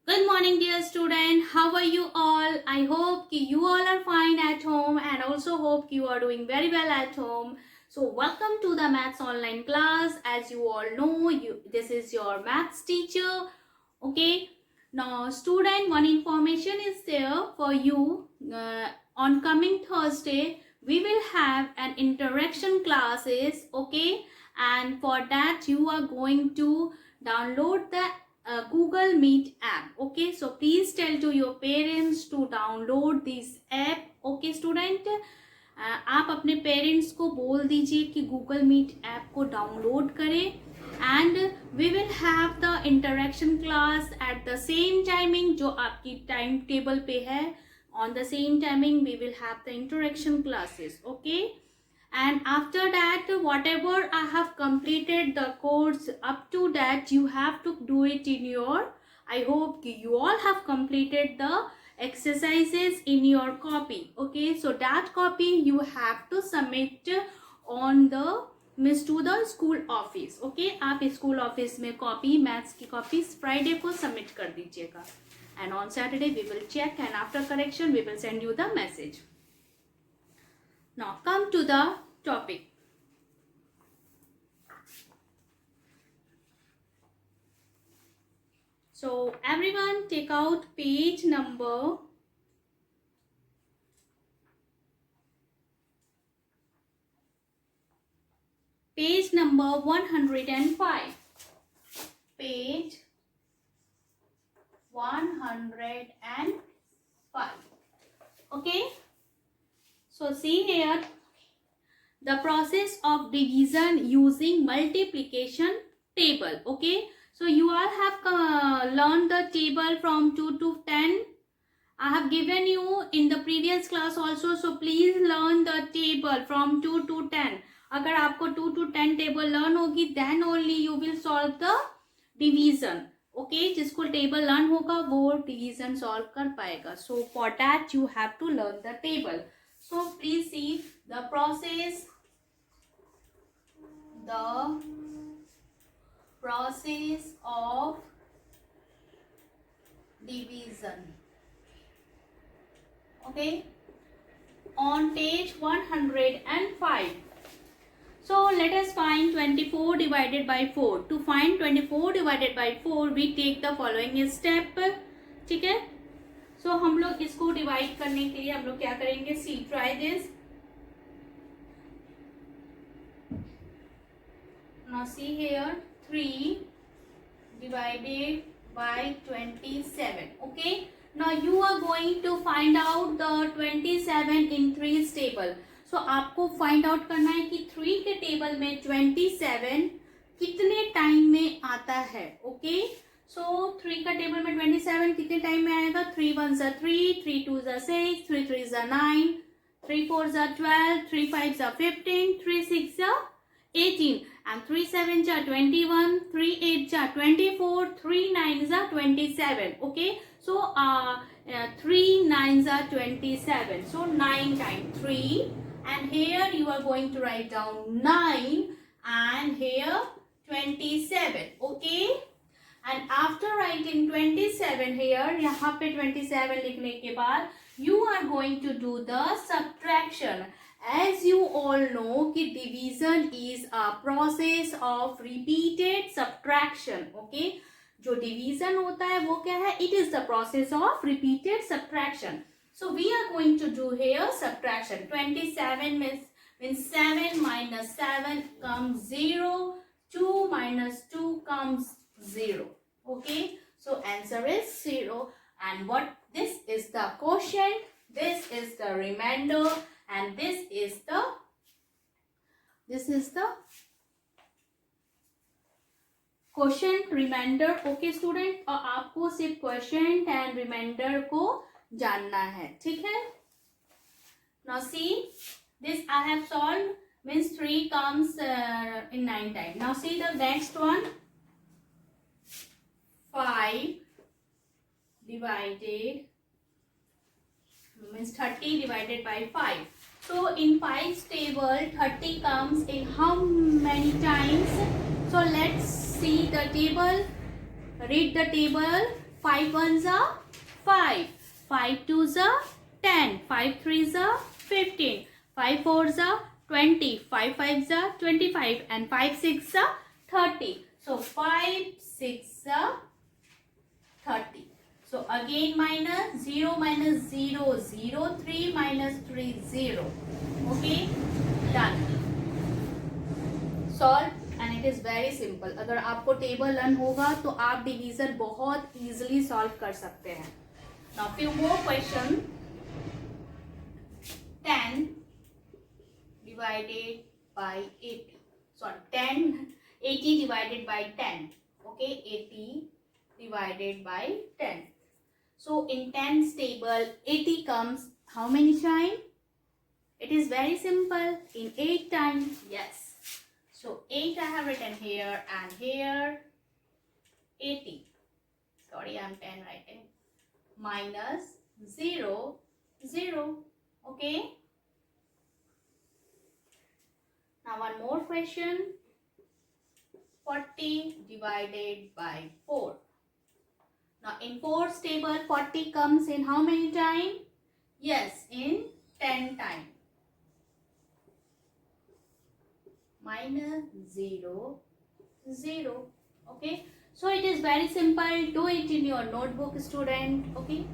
Good morning, dear student. How are you all? I hope you all are fine at home and also hope you are doing very well at home. So welcome to the maths online class. As you all know, this is your maths teacher. Okay. Now, student, one information is there for you. On coming Thursday, we will have an interaction classes. Okay. And for that, you are going to download the Google Meet app. Okay, so please tell to your parents to download this app. Okay student, आप अपने parents को बोल दीजिए कि Google Meet app को download करें and we will have the interaction class at the same timing जो आपकी टाइम टेबल पे है. On the same timing we will have the interaction classes. Okay, and after that whatever I have completed the course up to that you have to do it in your, I hope you all have completed the exercises in your copy. Okay, so that copy you have to submit on the means to the school office. Okay, आप school office में copy maths की copies Friday को submit कर दीजिएगा and on Saturday we will check and after correction we will send you the message. Now come to the topic. So everyone take out page number 105. Page 105. Okay. So see here, the process of division using multiplication table. Okay, so you all have learned the table from 2 to 10. I have given you in the previous class also, so please learn the table from 2 to 10. अगर आपको 2 to 10 table learn होगी then only you will solve the division. Okay, जिसको table learn होगा वो division solve कर पाएगा. So for that you have to learn the table. So please see the process of division. Okay, on page 105. So let us find 24 divided by 4. To find 24 divided by 4 we take the following step. ठीक है, so हम लोग इसको divide करने के लिए हम लोग क्या करेंगे, see try this. Now see here, 3 divided by 27. Okay, now you are going to find out the 27 in 3's table. So आपको फाइंड आउट करना है कि 3 के टेबल में 27 कितने टाइम में आता है. ओके, सो 3 का टेबल में 27 कितने टाइम में आएगा. 3 1 3, 3 2 6, 3 3 9, 3 4 12, 3 5 15, 3 6 18 and 3 7 21, 3 8 24, 3 9 27. Okay, so 3 9 27, so 9 times 3, and here you are going to write down 9 and here 27. Okay, and after writing 27 here, यहाँ पे 27 लिखने के बाद you are going to do the subtraction. As you all know कि division is a process of repeated subtraction. Okay, जो division होता है वो क्या है, it is the process of repeated subtraction. So we are going to do here subtraction. 27 means 7 minus 7 comes 0. 2 minus 2 comes 0. Okay, so answer is 0. And what this is the quotient, this is the remainder, and this is the quotient remainder. Okay student, और आपको सिर्फ quotient and remainder को जानना है. ठीक है, now see this I have solved, means 3 comes in 9 times. Now see the next one, 5 divided means 30 divided by 5. So in 5's table 30 comes in how many times. So let's see the table. Read the table. 5 ones are 5. 5 twos are 10. 5 threes are 15. 5 fours are 20. 5 fives are 25. And 5 six are 30. So 5 6 are 30. So again minus 0 minus 0 0 3 minus 3 0. Okay, done. Solve. And it is very simple. अगर आपको table learn होगा तो आप division बहुत easily solve कर सकते हैं. Now few more question. 10 divided by 8. Sorry, 80 divided by 10. Okay, 80 divided by 10. So in 10's table, 80 comes how many times? It is very simple. In 8 times. Yes. So 8 I have written here, and here 80. Sorry, I am 10 writing. Minus 0, 0. Okay. Now one more question. 40 divided by 4. Now in 4's table, 40 comes in how many times? Yes, in 10 times. Minus 0, 0. Okay. So it is very simple. Do it in your notebook, student. Okay.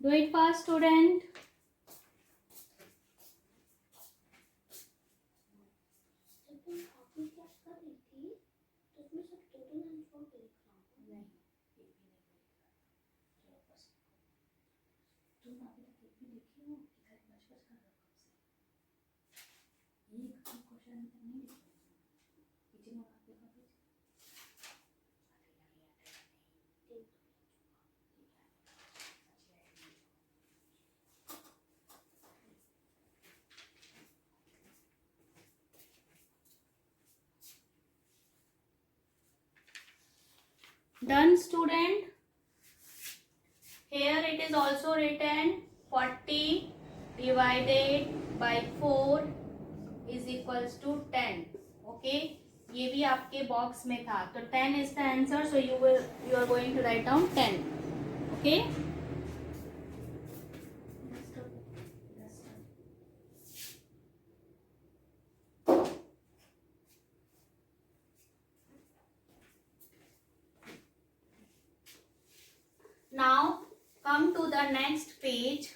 Do it fast, student. Done, student. Here it is also written 40 divided by 4 is equals to 10. Okay, ये भी आपके box में था. तो 10 is the answer. So you are going to write down 10. Okay. Now come to the next page.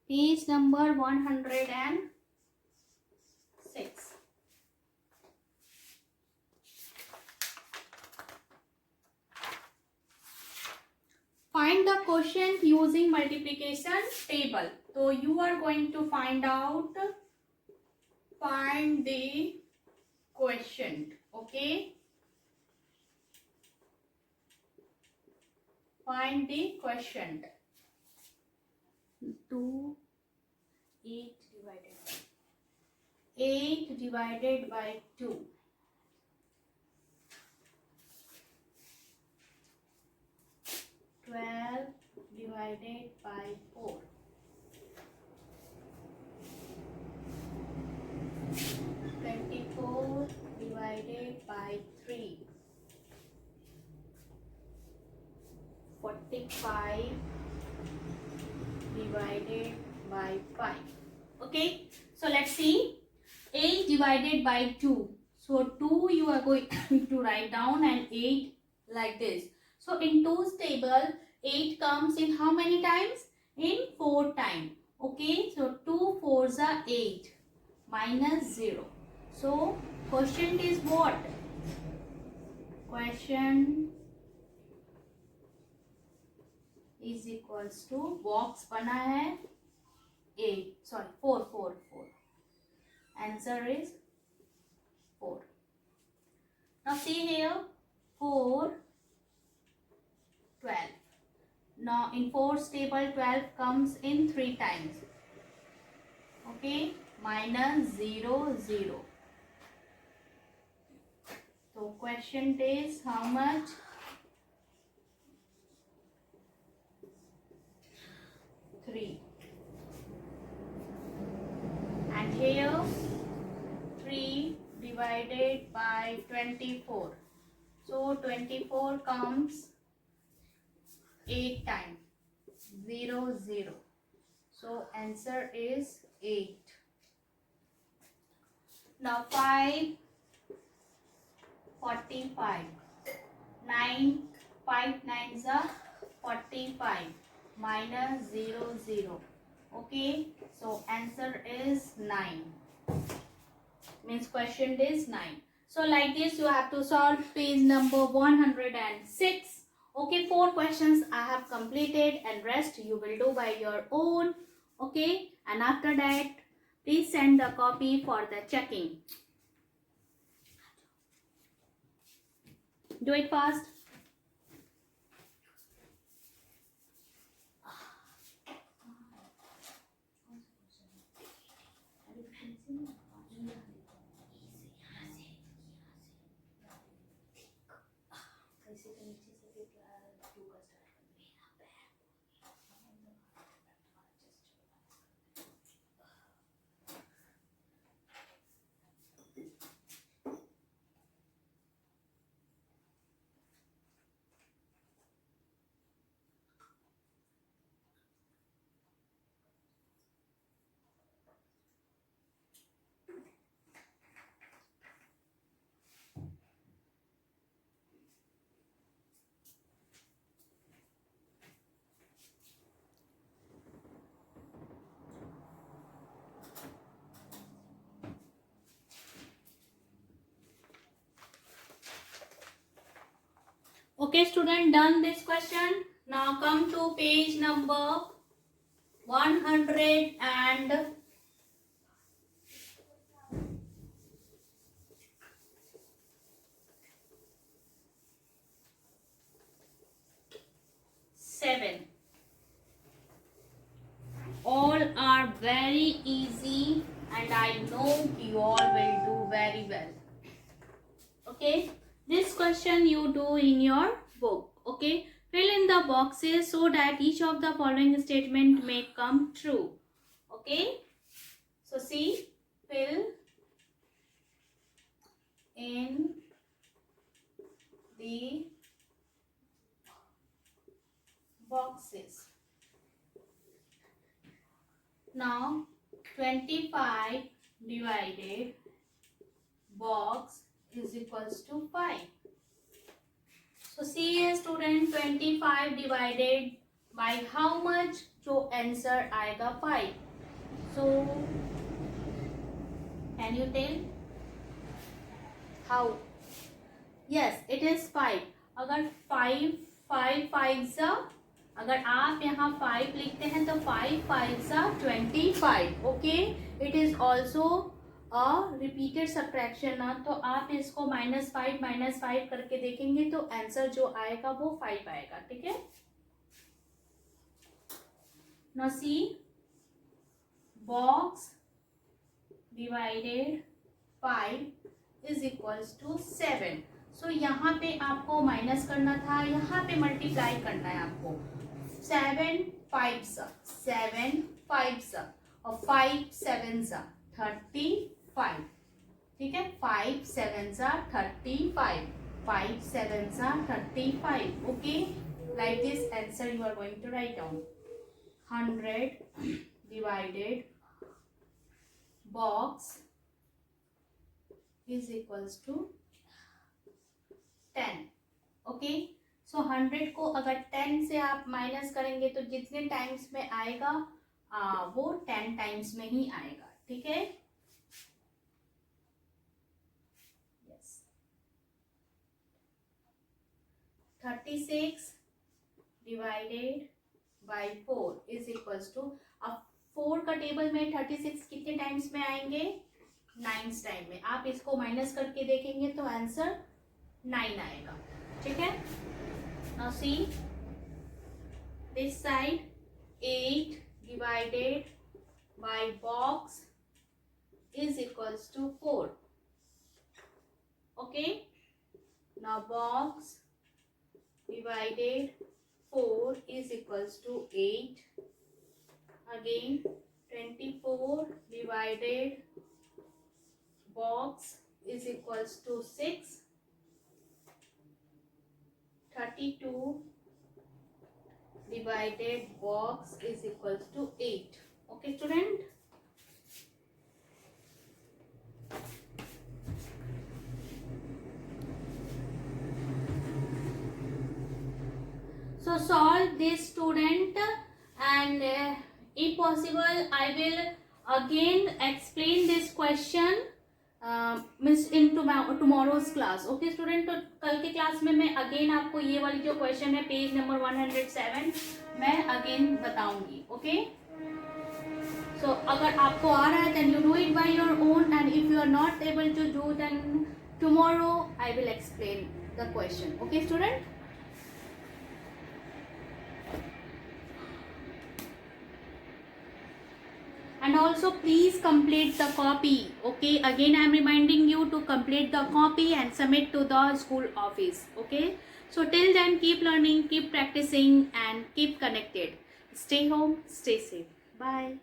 Page number 106. Find the quotient using multiplication table. So you are going to find the quotient. Okay. Find the quotient. 8 divided by 2. 12 divided by 4. 5 divided by 5. Okay, so let's see. 8 divided by 2. So 2 you are going to write down and 8 like this. So in 2's table, 8 comes in how many times? In 4 times. Okay, so 2 4s are 8 minus 0. So quotient is what? Quotient is equals to, box बना है 4. Answer is 4. Now see here, 4, 12. Now in 4's table, 12 comes in 3 times. Okay, minus 0, 0. So question is how much? 3. And here 3 divided by 24. So 24 comes 8 times. 0, 0. So answer is 8. Now 5, 45. 9, 5 9s are 45 minus 0, 0. Okay, so answer is 9. Means question is 9. So like this you have to solve page number 106. Okay, 4 questions I have completed and rest you will do by your own. Okay, and after that please send the copy for the checking. Do it fast. Okay student, done this question. Now come to page number 107. All are very easy and I know you all will do very well. Okay, this question you do in your book. Okay, fill in the boxes so that each of the following statement may come true. Okay, so see, fill in the boxes. Now 25 divided box is equals to 5. So see here student, 25 divided by how much? जो answer आएगा 5. So can you tell how? Yes, it is 5. अगर 5 अगर आप यहाँ 5 लिखते हैं तो 5 5s are 25. Okay, it is also a repeated subtraction ना, तो आप इसको -5 करके देखेंगे तो आंसर जो आएगा वो 5 आएगा. ठीक है, now see box divided 5 is equals to 7. So यहाँ पे आपको माइनस करना था, यहाँ पे मल्टीप्लाई करना है आपको. 7 5s और 5 7s 35. ठीक है, 5 7s 35, 5 7s 35. Okay, Like this answer you are going to write down. 100 divided box is equals to 10. Okay, सो 100 को अगर 10 से आप माइनस करेंगे तो जितने टाइम्स में आएगा वो 10 टाइम्स में ही आएगा. ठीक है. Yes. 36 divided by 4 is equals to, अब 4 का टेबल में 36 कितने टाइम्स में आएंगे? 9 टाइम में. आप इसको माइनस करके देखेंगे तो आंसर 9 आएगा. ठीक है. Now see this side, 8 divided by box is equals to 4. Okay, now box divided 4 is equals to 8. Again 24 divided box is equals to 6. 32 divided box is equals to 8. Okay student. So solve this student, and if possible I will again explain this question miss in tomorrow's class. Okay student, तो कल के class में मैं again आपको ये वाली जो question है पेज नंबर 107 मैं अगेन बताऊंगी. ओके, सो अगर आपको आ रहा है then you do it by your own, and if you are not able to do then tomorrow I will explain the question. Okay student. And also please complete the copy. Okay, again I am reminding you to complete the copy and submit to the school office. Okay, so till then keep learning, keep practicing and keep connected. Stay home, stay safe. Bye.